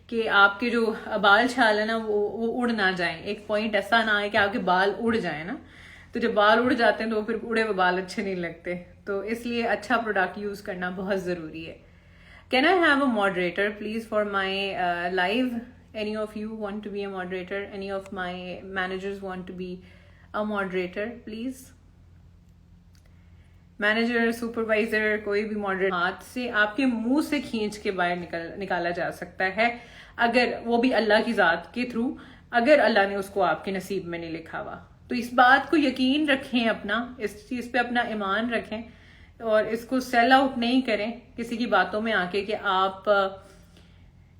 کہ آپ کے جو بال چھال ہے نا وہ اڑ نہ جائیں. ایک پوائنٹ ایسا نہ آئے کہ آپ کے بال اڑ جائیں نا, تو جب بال اڑ جاتے ہیں تو پھر اڑے ہوئے بال اچھے نہیں لگتے. تو اس لیے اچھا پروڈکٹ یوز کرنا بہت ضروری ہے. Can I have a moderator please for my live? Any of you want to be a moderator? Any of my managers want to be a moderator please? Manager, supervisor, کوئی بھی moderator ہاتھ سے آپ کے منہ سے کھینچ کے باہر نکالا جا سکتا ہے, اگر وہ بھی اللہ کی ذات کے تھرو, اگر اللہ نے اس کو آپ کے نصیب میں نہیں لکھا ہوا. تو اس بات کو یقین رکھیں, اپنا اس چیز پہ اپنا ایمان رکھیں, اور اس کو سیل آؤٹ نہیں کریں کسی کی باتوں میں آ کے کہ آپ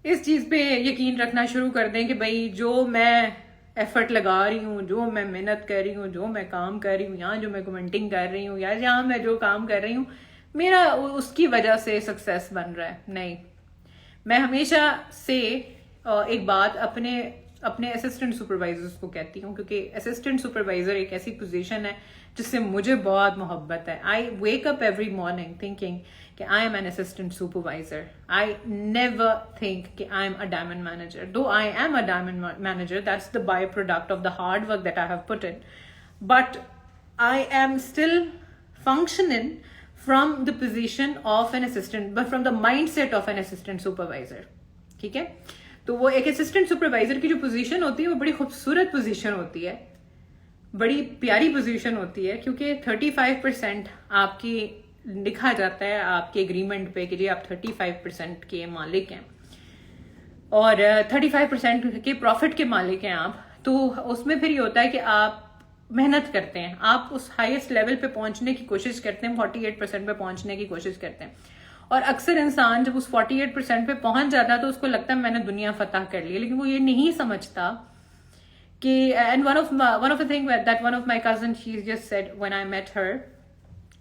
اس چیز پہ یقین رکھنا شروع کر دیں کہ بھائی جو میں ایفرٹ لگا رہی ہوں, جو میں محنت کر رہی ہوں, جو میں کام کر رہی ہوں, یہاں جو میں کمنٹنگ کر رہی ہوں, یا جہاں میں جو کام کر رہی ہوں, میرا اس کی وجہ سے سکسیس بن رہا ہے. نہیں, میں ہمیشہ سے ایک بات اپنے اسسٹنٹ سپروائزرز کو کہتی ہوں, کیونکہ اسسٹنٹ سپروائزر ایک ایسی پوزیشن ہے جس سے مجھے بہت محبت ہے. I wake up every morning thinking کہ I am an assistant supervisor. I never think کہ I am a diamond manager. Though I am a diamond manager, that's the by product of the hard work that I have put in, but I am still functioning from the position of an assistant, but from the mindset of an assistant supervisor. ٹھیک ہے, تو وہ ایک assistant supervisor کی جو position ہوتی ہے وہ بڑی خوبصورت پوزیشن ہوتی ہے, بڑی پیاری پوزیشن ہوتی ہے, کیونکہ 35% آپ کی لکھا جاتا ہے آپ کے اگریمنٹ پہ کہ جی آپ 35% کے مالک ہیں اور 35% کے پروفٹ کے مالک ہیں آپ. تو اس میں پھر یہ ہوتا ہے کہ آپ محنت کرتے ہیں, آپ اس ہائیسٹ لیول پہ پہنچنے کی کوشش کرتے ہیں, 48% پہ پہنچنے کی کوشش کرتے ہیں. اور اکثر انسان جب اس 48% پہ پہنچ جاتا ہے تو اس کو لگتا ہے میں نے دنیا فتح کر لی, لیکن وہ یہ نہیں سمجھتا کہ and one of the thing that one of my cousin she just said when I met her,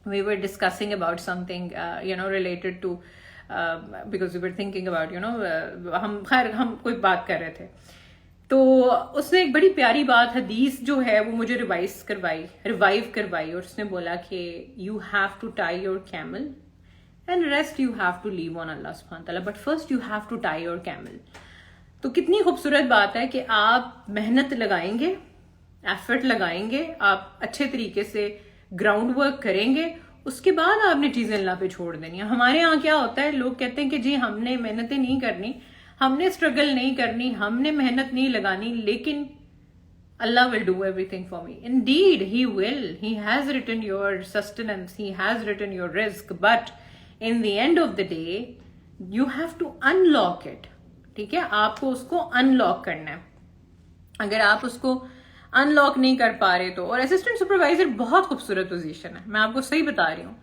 we were discussing about something related to because we were thinking about ہم کوئی بات کر رہے تھے, تو اس نے ایک بڑی پیاری بات حدیث جو ہے وہ مجھے ریوائیو کروائی, اور اس نے بولا کہ you have to tie your camel and rest you have to leave on Allah subhanahu wa ta'ala, but first you have to tie your camel. تو کتنی خوبصورت بات ہے کہ آپ محنت لگائیں گے, ایفرٹ لگائیں گے, آپ اچھے طریقے سے گراؤنڈ ورک کریں گے, اس کے بعد آپ نے چیزیں اللہ پہ چھوڑ دینی ہیں. ہمارے ہاں کیا ہوتا ہے, لوگ کہتے ہیں کہ جی ہم نے محنتیں نہیں کرنی, ہم نے اسٹرگل نہیں کرنی, ہم نے محنت نہیں لگانی, لیکن Allah will do everything for me. Indeed, He will. He has written your sustenance, He has written your risk, but in the end of the day, you have to unlock it. ٹھیک ہے, آپ کو اس کو unlock کرنا ہے. اگر آپ اس کو انلاک نہیں کر پا رہے تو, اور اسسٹنٹ سپروائزر بہت خوبصورت پوزیشن ہے, میں آپ کو صحیح بتا رہی ہوں.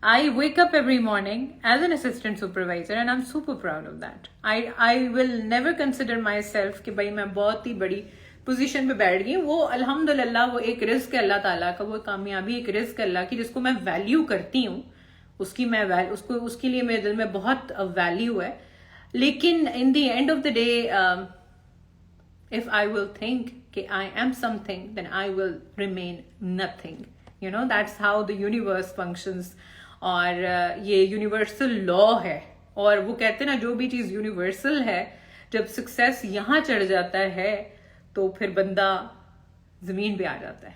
I wake up every morning as an assistant supervisor and I'm super proud of that. I will never consider myself کہ بھائی میں بہت ہی بڑی پوزیشن پہ بیٹھ گئی. وہ الحمدللہ وہ ایک رزق ہے اللہ تعالیٰ کا, وہ کامیابی ایک رزق ہے اللہ کی, جس کو میں ویلیو کرتی ہوں, اس کے لیے میرے دل میں بہت ویلیو ہے. لیکن in the end of the day, if I will think کہ I am something, then I will remain nothing. That's how the universe functions. اور یہ یونیورسل لا ہے, اور وہ کہتے ہیں نا جو بھی چیز یونیورسل ہے, جب سکسیس یہاں چڑھ جاتا ہے تو پھر بندہ زمین پہ آ جاتا ہے.